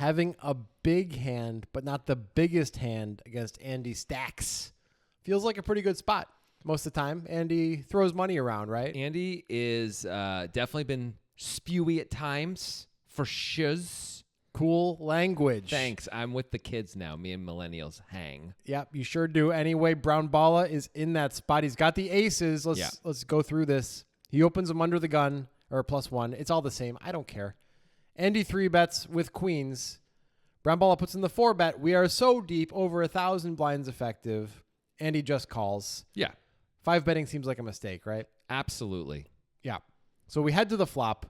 having a big hand, but not the biggest hand against Andy stacks feels like a pretty good spot most of the time. Andy throws money around, right? Andy is definitely been spewy at times for shiz. Cool language. Thanks. I'm with the kids now. Me and millennials hang. Yep, you sure do. Anyway, Brown Balla is in that spot. He's got the aces. Let's go through this. He opens them under the gun or +1. It's all the same. I don't care. Andy 3-bets with queens. Brown Balla puts in the 4-bet. We are so deep, over 1,000 blinds effective. Andy just calls. Yeah. 5-betting seems like a mistake, right? Absolutely. Yeah. So we head to the flop,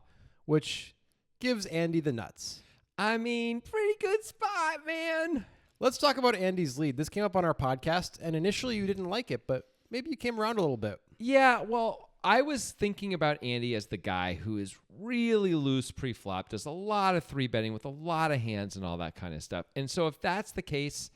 which gives Andy the nuts. I mean, pretty good spot, man. Let's talk about Andy's lead. This came up on our podcast, and initially you didn't like it, but maybe you came around a little bit. Yeah, well, I was thinking about Andy as the guy who is really loose pre-flop, does a lot of 3-betting with a lot of hands and all that kind of stuff. And so if that's the case,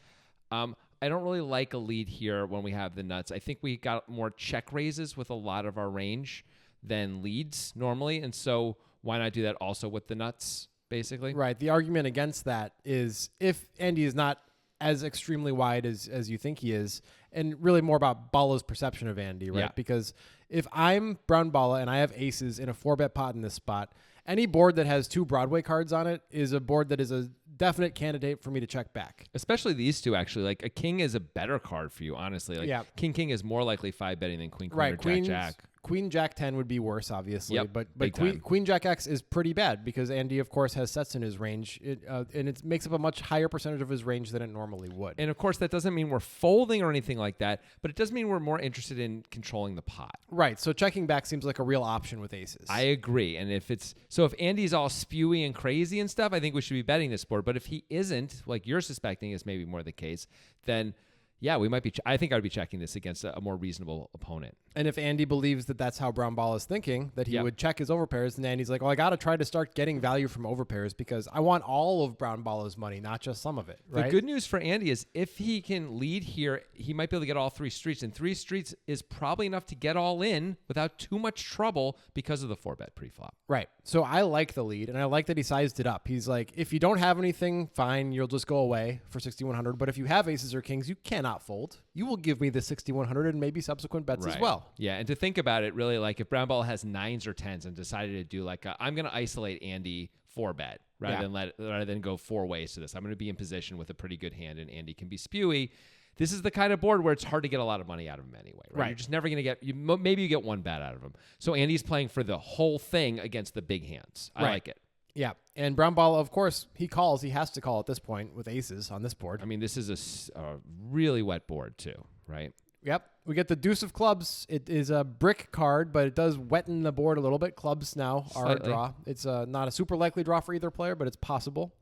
I don't really like a lead here when we have the nuts. I think we got more check raises with a lot of our range than leads normally. And so why not do that also with the nuts, basically? Right. The argument against that is if Andy is not as extremely wide as you think he is, and really more about Balla's perception of Andy, right? Yeah. Because if I'm Brown Balla and I have aces in a 4-bet pot in this spot, any board that has 2 Broadway cards on it is a board that is a definite candidate for me to check back. Especially these two, actually. Like, a king is a better card for you, honestly. Like, yeah. King is more likely 5-betting than queen Right. or jack. Queen Jack 10 would be worse, obviously. Yep, But big time. Queen Jack X is pretty bad because Andy, of course, has sets in his range, and it makes up a much higher percentage of his range than it normally would. And, of course, that doesn't mean we're folding or anything like that, but it does mean we're more interested in controlling the pot. Right. So checking back seems like a real option with aces. I agree. And if Andy's all spewy and crazy and stuff, I think we should be betting this board. But if he isn't, like you're suspecting is maybe more the case, then yeah, we might be. I think I would be checking this against a more reasonable opponent. And if Andy believes that that's how Brown Balla is thinking, that he would check his overpairs, then Andy's like, well, I got to try to start getting value from overpairs because I want all of Brown Balla's money, not just some of it. Right? The good news for Andy is if he can lead here, he might be able to get all 3 streets. And 3 streets is probably enough to get all in without too much trouble because of the 4-bet pre-flop. Right. So I like the lead, and I like that he sized it up. He's like, if you don't have anything, fine, you'll just go away for 6,100. But if you have aces or kings, you cannot fold. You will give me the 6,100 and maybe subsequent bets as well. Yeah, and to think about it, really, like if Brown Balla has 9s or 10s and decided to do like I'm going to isolate Andy 4-bet rather than go 4 ways to this. I'm going to be in position with a pretty good hand, and Andy can be spewy. This is the kind of board where it's hard to get a lot of money out of him anyway, right? You're just never going to get maybe you get 1 bet out of him. So Andy's playing for the whole thing against the big hands. I like it. Yeah, and Brown Balla, of course, he calls. He has to call at this point with aces on this board. I mean, this is a really wet board too, right? Yep. We get the deuce of clubs. It is a brick card, but it does wetten the board a little bit. Clubs now are a draw. It's not a super likely draw for either player, but it's possible.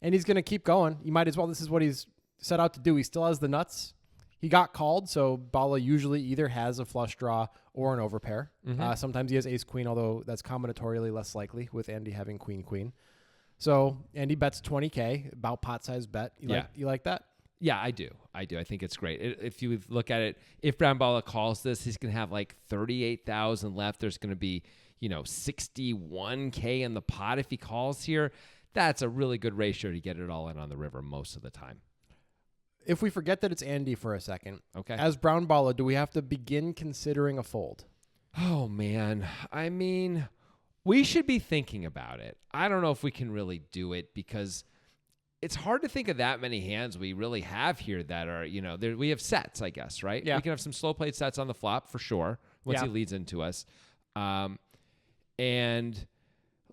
And he's going to keep going. You might as well. This is what he's set out to do. He still has the nuts. He got called, so Balla usually either has a flush draw or an overpair. Mm-hmm. Sometimes he has ace-queen, although that's combinatorially less likely with Andy having queen-queen. So Andy bets 20K, about pot-sized bet. You like that? Yeah, I do. I think it's great. If you look at it, if Brown Balla calls this, he's going to have like 38,000 left. There's going to be, 61K in the pot if he calls here. That's a really good ratio to get it all in on the river most of the time. If we forget that it's Andy for a second, okay, as Brown Balla, do we have to begin considering a fold? Oh, man. I mean, we should be thinking about it. I don't know if we can really do it because it's hard to think of that many hands we really have here that are, we have sets, I guess, right? Yeah. We can have some slow played sets on the flop for sure once he leads into us. And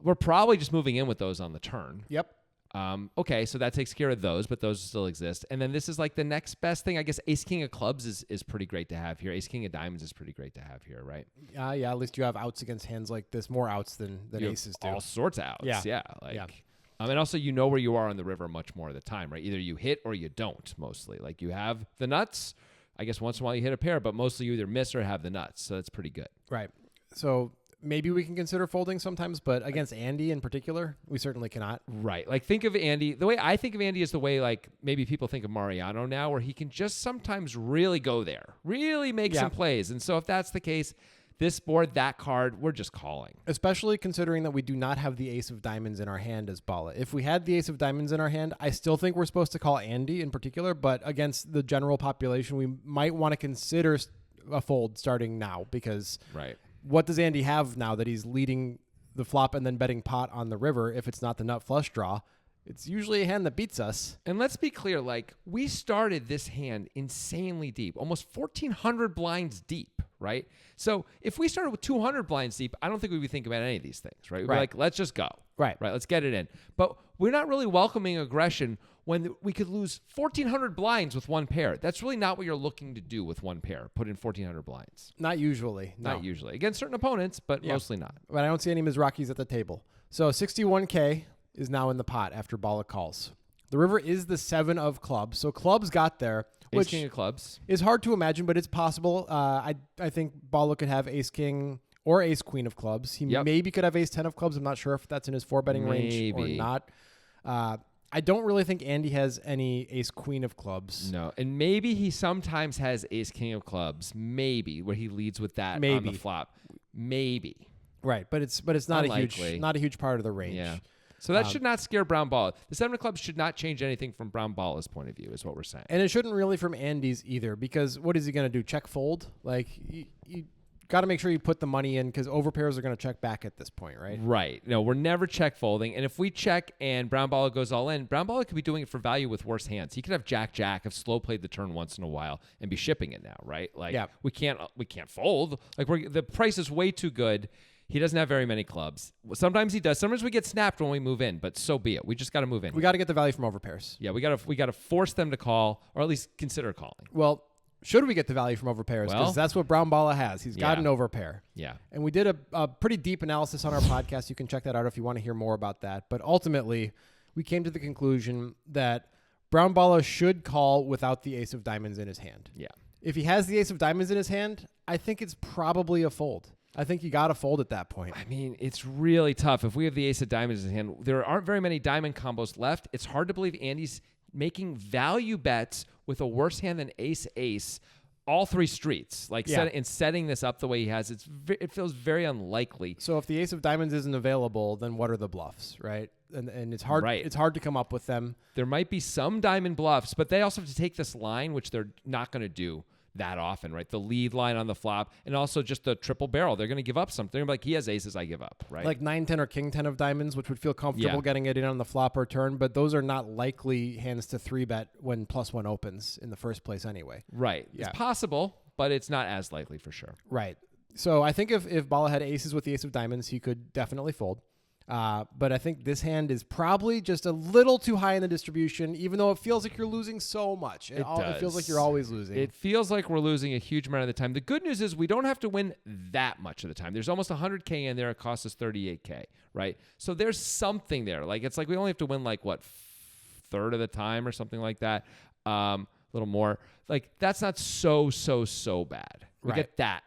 we're probably just moving in with those on the turn. Yep. Okay, so that takes care of those, but those still exist. And then this is like the next best thing. I guess Ace-King of clubs is pretty great to have here. Ace-King of diamonds is pretty great to have here, right? Yeah, at least you have outs against hands like this, more outs than aces do. All sorts of outs, yeah. And also you know where you are on the river much more of the time, right? Either you hit or you don't, mostly. Like you have the nuts. I guess once in a while you hit a pair, but mostly you either miss or have the nuts, so that's pretty good. Right. So maybe we can consider folding sometimes, but against Andy in particular, we certainly cannot. Right. Like think of Andy, the way I think of Andy is the way like maybe people think of Mariano now, where he can just sometimes really go there, really make some plays. And so if that's the case, This board, that card, we're just calling. Especially considering that we do not have the ace of diamonds in our hand as Bala. If we had the ace of diamonds in our hand, I still think we're supposed to call Andy in particular, but against the general population, we might want to consider a fold starting now, because what does Andy have now that he's leading the flop and then betting pot on the river if it's not the nut flush draw? It's usually a hand that beats us. And let's be clear, like, we started this hand insanely deep, almost 1,400 blinds deep, right? So if we started with 200 blinds deep, I don't think we'd be thinking about any of these things, right? We'd be like, let's just go. Right. Let's get it in. But we're not really welcoming aggression when we could lose 1,400 blinds with one pair. That's really not what you're looking to do with one pair. Put in 1,400 blinds. Not usually. Not usually. Against certain opponents, but mostly not. But I don't see any Mizrakis at the table. So 61K is now in the pot after Bala calls. The river is the 7 of clubs. So clubs got there, which Ace-king of clubs is hard to imagine, but it's possible. I think Bala could have ace-king or ace-queen of clubs. He maybe could have ace-10 of clubs. I'm not sure if that's in his 4-betting range or not. I don't really think Andy has any ace-queen of clubs. No, and maybe he sometimes has ace-king of clubs, maybe, where he leads with that on the flop. Maybe. Right, but it's not a huge part of the range. Yeah. So that should not scare Brown Bala. The 7 of clubs should not change anything from Brown Bala's point of view, is what we're saying. And it shouldn't really from Andy's either, because what is he going to do? Check fold? Like, you got to make sure you put the money in, because overpairs are going to check back at this point, right? Right. No, we're never check folding. And if we check and Brown Bala goes all in, Brown Bala could be doing it for value with worse hands. He could have Jack, have slow played the turn once in a while, and be shipping it now, right? Like, we can't fold. Like, the price is way too good. He doesn't have very many clubs. Sometimes he does. Sometimes we get snapped when we move in, but so be it. We just got to move in. We got to get the value from overpairs. Yeah, we got to force them to call, or at least consider calling. Well, should we get the value from overpairs? Because that's what Brown Bala has. He's got an overpair. Yeah. And we did a pretty deep analysis on our podcast. You can check that out if you want to hear more about that. But ultimately, we came to the conclusion that Brown Bala should call without the ace of diamonds in his hand. Yeah. If he has the ace of diamonds in his hand, I think it's probably a fold. I think you got to fold at that point. I mean, it's really tough. If we have the ace of diamonds in hand, there aren't very many diamond combos left. It's hard to believe Andy's making value bets with a worse hand than ace-ace, all 3 streets. Like, setting this up the way he has, it feels very unlikely. So if the ace of diamonds isn't available, then what are the bluffs, right? And it's hard. Right. It's hard to come up with them. There might be some diamond bluffs, but they also have to take this line, which they're not going to do that often, right? The lead line on the flop, and also just the triple barrel. They're going to give up something. They're going to be like, he has aces, I give up, right? Like 9-10 or king-10 of diamonds, which would feel comfortable getting it in on the flop or turn, but those are not likely hands to 3-bet when +1 opens in the first place anyway. Right. Yeah. It's possible, but it's not as likely for sure. Right. So I think if Bala had aces with the ace of diamonds, he could definitely fold. But I think this hand is probably just a little too high in the distribution, even though it feels like you're losing so much. It feels like you're always losing. It feels like we're losing a huge amount of the time. The good news is we don't have to win that much of the time. There's almost 100K in there. It costs us 38K, right? So there's something there. Like, it's like we only have to win, like, what, third of the time or something like that. A little more. Like, that's not so bad. We get that.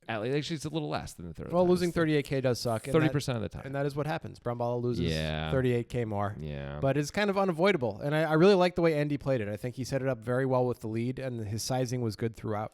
Actually, it's a little less than the third. Well, losing 38K does suck. 30% of the time. And that is what happens. Brown Bala loses 38K more. Yeah. But it's kind of unavoidable. And I really like the way Andy played it. I think he set it up very well with the lead, and his sizing was good throughout.